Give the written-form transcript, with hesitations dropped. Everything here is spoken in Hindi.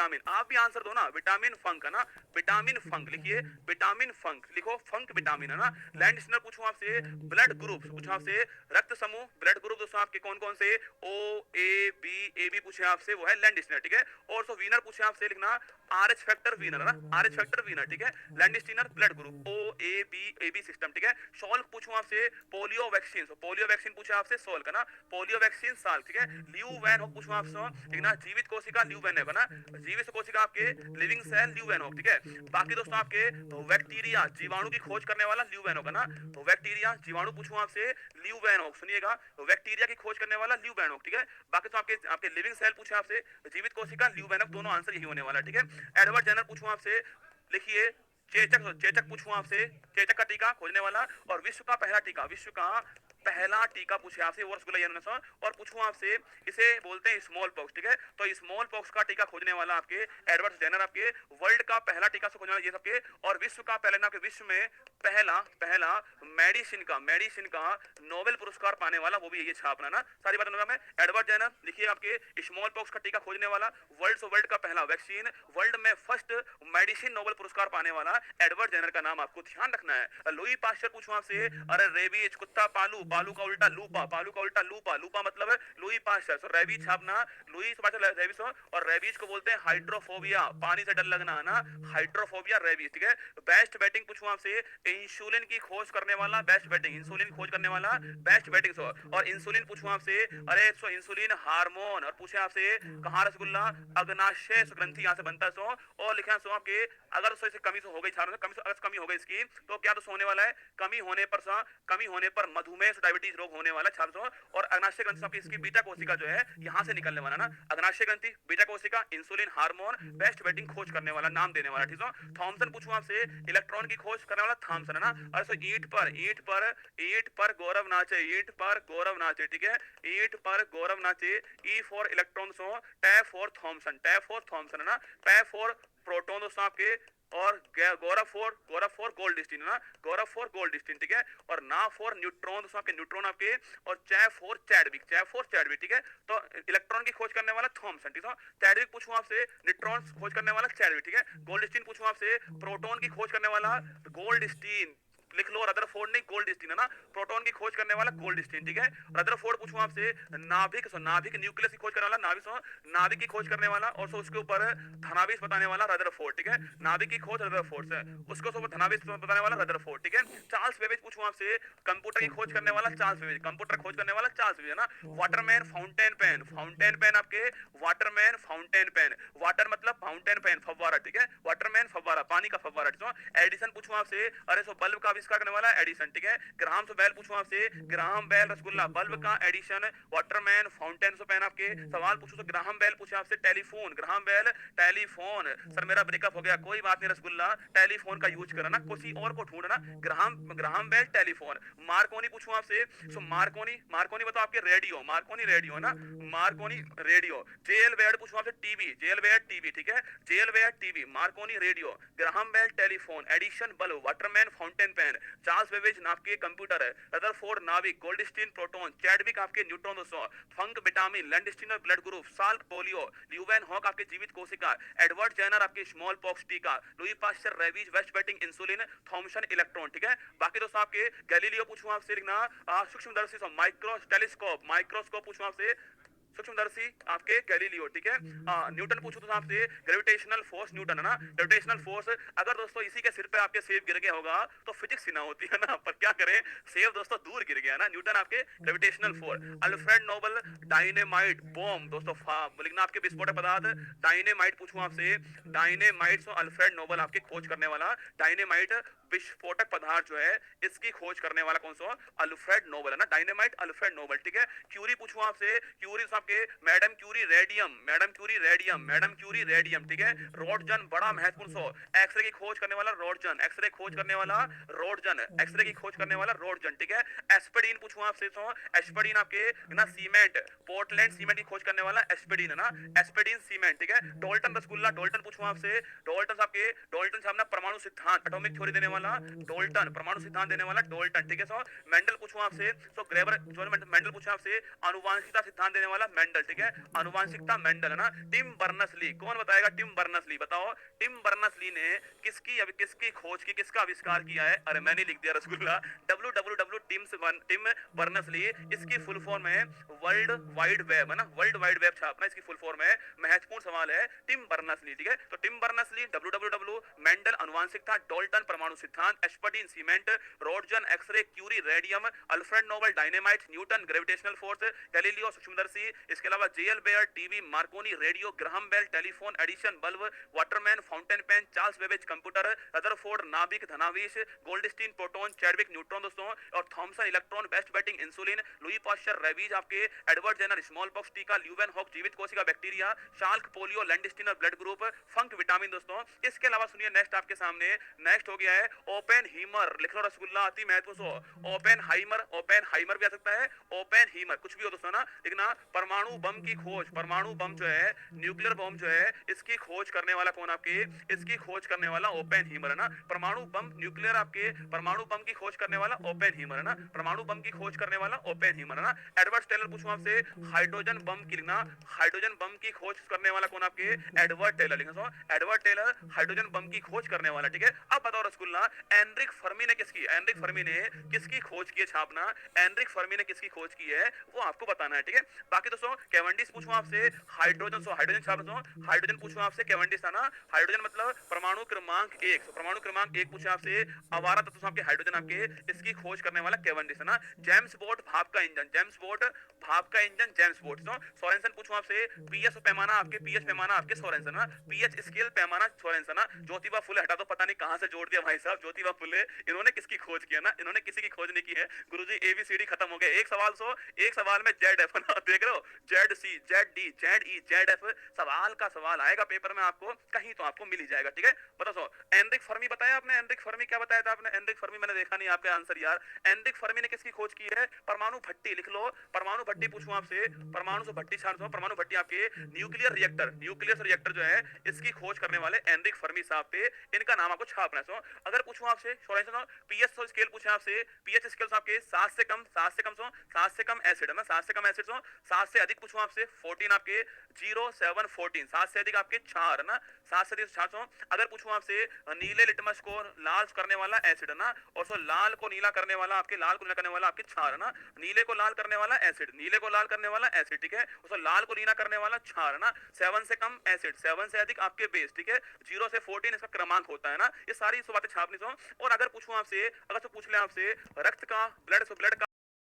विटामिन, आप भी आंसर दो ना, विटामिन फंक है ना, विटामिन फंक लिखिए, विटामिन फंक लिखो, फंक विटामिन है ना। लैंड स्टिनर पूछूं आपसे, ब्लड ग्रुप पूछा आपसे, रक्त समूह ब्लड ग्रुप दोस्तों आपके कौन कौन से, ओ ए बी, ए बी पूछे आपसे, वो है लैंड स्टिनर, ठीक है। और सो वीनर पूछे आपसे लिखना, आर एच फैक्टर वीनर है ना, आर एच फैक्टर वीनर, ठीक है। Landsteiner blood group O A B system, ठीक है। सॉल्क पूछूं आपसे, पोलियो वैक्सीन, पोलियो वैक्सीन पूछा आपसे सॉल्क है ना, पोलियो वैक्सीन साल, ठीक है। ल्यू वैन हो पूछूं आपसे, ठीक ना, जीवित कोशिका ल्यू वैन है ना, जीवित कोशिका आपके लिविंग सेल ल्यू वैन हो, ठीक है। बाकी दोस्तों आपके बैक्टीरिया जीवाणु की खोज करने वाला ल्यू वैन होगा ना, तो बैक्टीरिया जीवाणु पूछूं आपसे ल्यू वैन हो, सुनिएगा, बैक्टीरिया की खोज करने वाला ल्यू वैन हो, ठीक है। बाकी तो आपके आपके लिविंग सेल पूछे आपसे, जीवित कोशिका ल्यू वैन, दोनों आंसर यही होने वाला, ठीक है। एडवर्ड जेनर पूछूं आपसे, लिखिए चेचक, चेचक पूछूं आपसे, चेचक का टीका खोजने वाला, और विश्व का पहला टीका, विश्व का पहला टीका पूछे आपसे वो रसगुल्ला, और पूछूं आपसे इसे बोलते हैं स्मॉल पॉक्स, ठीक है। तो स्मॉल पॉक्स का टीका खोजने वाला आपके एडवर्ड जेनर, आपके वर्ल्ड का पहला टीका से खोजने वाला ये सबके, और विश्व का पहले ना, आपके विश्व में पहला पहला मेडिसिन का नोबेल पुरस्कार पाने वाला वो भी ये छापना ना, सारी बात मैं एडवर्ड जेनर लिखिए, आपके स्मॉल पॉक्स का टीका खोजने वाला, वर्ल्ड का पहला वैक्सीन, वर्ल्ड में फर्स्ट मेडिसिन नोबेल पुरस्कार पाने वाला एडवर्ड जेनर का नाम आपको ध्यान रखना है। लुई पास्चर पूछूं आपसे, अरे रेबीज कुत्ता पालू, पालू का उल्टा लूपा, पालू का उल्टा लूपा, लूपा मतलब है लुई पास्चर, सो रेबीज छापना, लुई पास्चर रेबीज, और रेबीज को बोलते हैं हाइड्रोफोबिया, पानी से डर लगना है ना, हाइड्रोफोबिया रेबीज, ठीक है। बेस्ट बैटिंग पूछूं आपसे, इंसुलिन की खोज करने वाला, बेस्ट बैटिंग, इंसुलिन की खोज करने वाला बेस्ट बैटिंग, सो और इंसुलिन पूछूं आपसे, अरे सो इंसुलिन हार्मोन, और पूछे आपसे कहां रसगुल्ला, अग्नाशय ग्रंथि यहां से बनता है, सो और लिखा सो आपके, अगर सो इसे कमी से हो गई, कमी हो गई इसकी, तो क्या तो होने वाला है, कमी होने पर मधुमेह डायबिटीज रोग होने वाला छात्र, और अग्नाशय ग्रंथि आपकी इसकी बीटा कोशिका जो है यहां से निकलने वाला ना, अग्नाशय ग्रंथि, बीटा कोशिका, इंसुलिन हार्मोन, बेस्ट बैटिंग खोज करने वाला, नाम देने वाला, ठीक है। थॉमसन पूछूं आपसे, इलेक्ट्रॉन की खोज करने वाला थॉमसन है ना, और सो ईंट पर गौरव नाचे, ईंट पर गौरव नाचे, ठीक है, ईंट पर गौरव नाचे, E for electron, so tap for Thomson है ना, पैप फॉर प्रोटॉन दोस्तों आपके, और गौरव फॉर गोल्डस्टीन है ना, गौरव फॉर गोल्डस्टीन, ठीक है। और ना फॉर न्यूट्रॉन दोस्तों आपके, न्यूट्रॉन आपके, और चैप फॉर चैडविक, ठीक है। तो इलेक्ट्रॉन की खोज करने वाला थॉमसन, ठीक है। चैडविक पूछूं आपसे, न्यूट्रॉन खोज करने वाला चैडविक, ठीक है। गोल्डस्टीन पूछूं आपसे, प्रोटॉन की खोज करने वाला गोल्डस्टीन, लिख लो, रदरफोर्ड नहीं, गोल्डस्टीन है ना, प्रोटॉन की खोज करने वाला गोल्डस्टीन, ठीक है। रदरफोर्ड पूछूं आपसे, नाभिक न्यूक्लियस की खोज करने वाला नाभिक की खोज करने वाला, और सो उसके ऊपर धनावेश बताने वाला रदरफोर्ड, ठीक है। नाभिक की खोज रदरफोर्ड से, उसको ऊपर धनावेश बताने वाला रदरफोर्ड, ठीक है। चार्ल्स बेबेज पूछूं आपसे, कंप्यूटर की खोज करने वाला चार्ल्स बेबेज, कंप्यूटर खोज करने वाला चार्ल्स बेबेज है ना। वाटरमैन फाउंटेन पेन आपके, वाटरमैन फाउंटेन पेन, वाटर मतलब फाउंटेन पेन फव्वारा, ठीक है, वाटरमैन फव्वारा, पानी का फव्वारा, ठीक है। एडिसन पूछूं आपसे, अरे सो बल्ब का आविष्कार करने वाला एडिसन, ठीक है। ग्राहम बेल पूछूं आपसे, ग्राहम बेल रसगुल्ला, बल्ब का Edison, Waterman fountain so pen आपके। सवाल पूछूं तो ग्राहम बेल पूछे आपसे, telephone, Graham Bell telephone, sir मेरा ब्रेकअप हो गया, कोई बात नहीं रसगुल्ला, टेलीफोन का यूज करना, किसी और को ढूंढना, ग्राहम बेल टेलीफोन। मार्कोनी पूछूं आपसे, सो मार्कोनी बताओ आपके, रेडियो है ना, मार्कोनी रेडियो। जेल वेड पूछूं आपसे, टीवी, ठीक है, जेल वेड TV, Marconi radio, Graham Bell telephone, Edison bulb, Waterman fountain pen, Charles Babbage आपके कंप्यूटर है, रदरफोर्ड नाविक, गोल्डस्टीन प्रोटॉन, चैडविक आपके न्यूट्रॉन दोस्तों, Funk vitamin, Landsteiner blood group, Salk polio, Leeuwenhoek आपके जीवित कोशिका, एडवर्ड जेनर आपके स्मॉल पॉक्स टीका, Louis Pasteur rabies, Best Banting insulin, Thomson electron, ठीक है। बाकी दोस्तों आपके गैलीलियो पूछूं आपसे लिखना, सूक्ष्मदर्शी माइक्रोस्कोप पूछूं आपसे, सूक्ष्मदर्शी आपके गैलीलियो, ठीक है। न्यूटन पूछो तो आपसे, ग्रेविटेशनल फोर्स न्यूटन है ना, ग्रेविटेशनल फोर्स, अगर दोस्तों इसी के सिर पे आपके सेब गिर गया होगा तो फिजिक्स ही ना होती है ना, पर क्या करें, सेब दोस्तों दूर गिर गया ना, न्यूटन आपके gravitational force. Alfred Nobel dynamite bomb दोस्तों, लिखना आपके विस्फोटक पदार्थ, डायनेमाइट पूछूं आपसे, डायनेमाइट सो अल्फ्रेड नोबल आपके खोज करने वाला, डायनेमाइट विस्फोटक पदार्थ जो है इसकी खोज करने वाला कौन सा, अल्फ्रेड नोबल है ना, डायनेमाइट अल्फ्रेड नोबल, ठीक है। क्यूरी पूछूं आपसे, क्यूरी आपके मैडम क्यूरी रेडियम, ठीक है। रोडजन बड़ा महत्वपूर्ण सो, एक्सरे की खोज करने वाला रोडजन, एक्सरे खोज करने वाला रोडजन, ठीक है। एस्पिरिन पूछूं आपसे, सो एस्पिरिन आपके ना, सीमेंट, पोर्टलैंड सीमेंट की खोज करने वाला एस्पिरिन है ना, एस्पिरिन सीमेंट, ठीक है। डोल्टन रसगुल्ला, डोल्टन पूछूं आपसे, डोल्टन आपके, डोल्टन साहब ना परमाणु सिद्धांत, एटॉमिक थ्योरी देने वाला वाला डोल्टन, परमाणु सिद्धांत देने वाला डोल्टन, ठीक है सो। मेंडल पूछूं आपसे, सो ग्रेबर जो मेंडल पूछा आपसे, आनुवांशिकता सिद्धांत देने वाला मेंडल, ठीक है, आनुवांशिकता मेंडल है ना। टिम बर्नर्स ली, कौन बताएगा टिम बर्नर्स ली, बताओ टिम बर्नर्स ली ने किसकी खोज की, किसका आविष्कार किया है? अरे मैंने लिख दिया rasgulla, www Tim Berners Lee, इसकी फुल फॉर्म है वर्ल्ड वाइड वेब, है ना, वर्ल्ड वाइड वेब छापना इसकी फुल फॉर्म है। महत्वपूर्ण सवाल है टिम बर्नर्स ली, ठीक है। तो Tim Berners Lee, www, Mendel आनुवांशिकता, डोल्टन परमाणु सिद्धांत, Aspdin cement, Roentgen X ray, Curie radium, Alfred Nobel dynamite, Newton gravitational force, Galileo सूक्ष्मदर्शी, इसके अलावा J L Baird TV, Marconi radio, Graham Bell telephone, Edison bulb, Waterman fountain pen, Charles Babbage computer, Rutherford नाभिक धनावेश, गोल्डस्टीन प्रोटॉन, चैडविक न्यूट्रॉन दोस्तों, और Thomson electron, Best Banting insulin, Louis Pasteur rabies आपके, एडवर्ड जेनर स्मॉल पॉक्स टीका, ल्यूवेन हॉक जीवित कोशिका bacteria, Salk polio, Landsteiner blood group, Funk vitamin दोस्तों। इसके अलावा सुनिए नेक्स्ट आपके सामने, नेक्स्ट हो गया है ओपेन हीमर, लिख लो रसगुल्ला, अति महत्वपूर्ण, ओपेन हाइमर भी आ सकता है, ओपेन हीमर कुछ भी हो दोस्तों ना, लिखना। परमाणु बम की खोज, परमाणु बम जो है, न्यूक्लियर बम जो है, इसकी खोज करने वाला कौन आपके? इसकी खोज करने वाला ओपेन हीमर है ना। परमाणु बम न्यूक्लियर आपके, परमाणु बम की खोज करने वाला ओपेन हीमर है ना, परमाणु बम की खोज करने वाला ओपेन हीमर है ना। एडवर्ड टेलर पूछूं आपसे, हाइड्रोजन बम की, लिखना, हाइड्रोजन बम की खोज करने वाला कौन आपके? एडवर्ड टेलर, लिखना सो, एडवर्ड टेलर हाइड्रोजन बम की खोज करने वाला, ठीक है। अब बताओ रसगुल्ला, एनरिक फर्मी ने किसकी, एनरिक फर्मी ने किसकी खोज की है छापना, एनरिक फर्मी ने किसकी खोज की है वो आपको बताना है, ठीक है। बाकी दोस्तों कैवेंडिश पूछूं आपसे, हाइड्रोजन, सो हाइड्रोजन छाप दो, हाइड्रोजन पूछूं आपसे, कैवेंडिश था ना, हाइड्रोजन मतलब परमाणु क्रमांक 1, परमाणु क्रमांक 1 पूछे आपसे, आवारा तत्व आपके हाइड्रोजन आपके, इसकी खोज करने वाला कैवेंडिश है ना। जेम्स बोट भाप का इंजन, जेम्स बोट भाप का इंजन, जेम्स बोट। सोरेंसन पूछूं आपसे, पीएच पैमाना आपके, पीएच पैमाना आपके सोरेंसन ना, पीएच स्केल पैमाना सोरेंसन ना। ज्योतिबा फुले हटा दो, पता नहीं कहां से जोड़ दिया भाई साहब, ज्योतिबा फुले, इन्होंने किसकी खोज किया ना, इन्होंने किसी की खोज नहीं की है गुरुजी। एबीसीडी खत्म हो गया, एक सवाल सो, एक सवाल में जेड एफ ना, देख रहे हो, Z C, Z D, Z E, Z F, सवाल का सवाल आएगा पेपर में आपको कहीं तो आपको मिल ही जाएगा, ठीक है। बताओ सो, एनरिक फर्मी बताया आपने, एनरिक फर्मी क्या बताया था आपने? एनरिक फर्मी मैंने देखा नहीं आपके आंसर यार। एनरिक फर्मी ने किसकी खोज की है? परमाणु भट्टी, लिख लो, परमाणु भट्टी पूछूं आपसे, परमाणु से भट्टी छाड़ दो, परमाणु भट्टी आपके, न्यूक्लियर रिएक्टर, न्यूक्लियर रिएक्टर जो है इसकी खोज करने वाले एनरिक फर्मी साहब थे, इनका नाम आपको छापना है। सो अगर पूछूं आपसे पीएच स्केल पूछे आपसे, पीएच स्केल आपके 7 से कम, 7 से कम, 7 से कम एसिड है ना, 7 से कम एसिड, 7 से अधिक पूछूं आपसे 14 आपके, 0 7 14, 7 से अधिक आपके 4 है ना, 7 से अधिक 400। अगर पूछूं आपसे नीले लिटमस को लाल करने वाला एसिड है ना, और सो लाल को नीला करने वाला आपके, लाल को नीला करने वाला आपके क्षार है ना, नीले को लाल करने वाला एसिड, नीले को लाल करने वाला एसिड, ठीक है, और सो लाल को नीला करने वाला क्षार है ना। 7 से कम एसिड, 7 से अधिक आपके बेस, ठीक है, 0 से 14 इसका क्रमांक होता है ना। ये सारी बातें छापनी सो। और अगर पूछूं आपसे, अगर तो पूछ ले आपसे रक्त का, ब्लड का